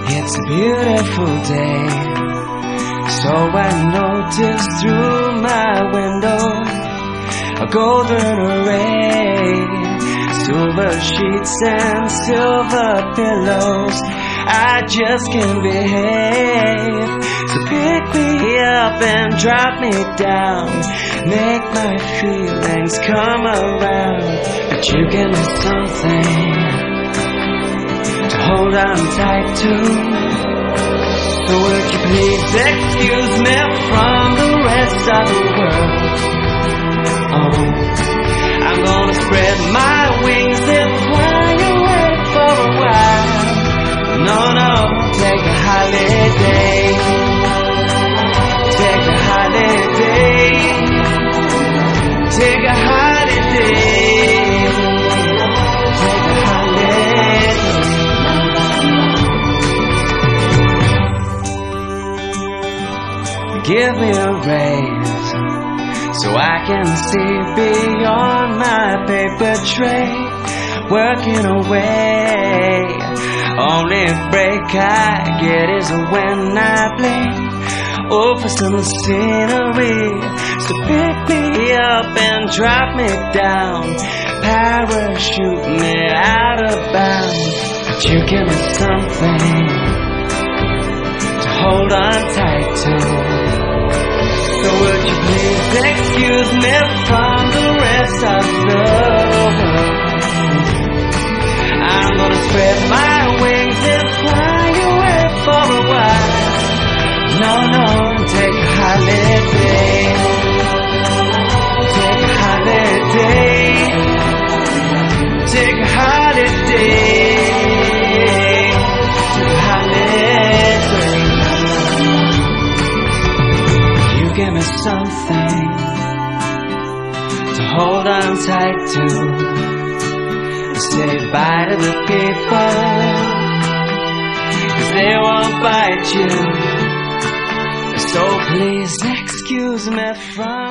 It's a beautiful day, so I noticed through my window a golden array, silver sheets and silver pillows. I just can't behave, so pick me up and drop me down, make my feelings come around. But you give me something to hold on tight to, so would you please excuse me from the rest of the world? Oh, I'm gonna spread my wings and fly away for a while. No, take a holiday, take a holiday, take a holiday, take a holiday. Give me a raise so I can see beyond my paper tray, working away. Only break I get is when I blink over some scenery. So pick me up and drop me down, parachute me out of bounds. But you give me something to hold on tight to, so would you please excuse me from the rest of the world? I'm gonna spread my wings and fly away for a while. No, take a holiday, take a holiday, take a holiday, take a holiday. You give me something to hold on tight to, say bye to the people, 'cause they won't bite you. So please excuse me from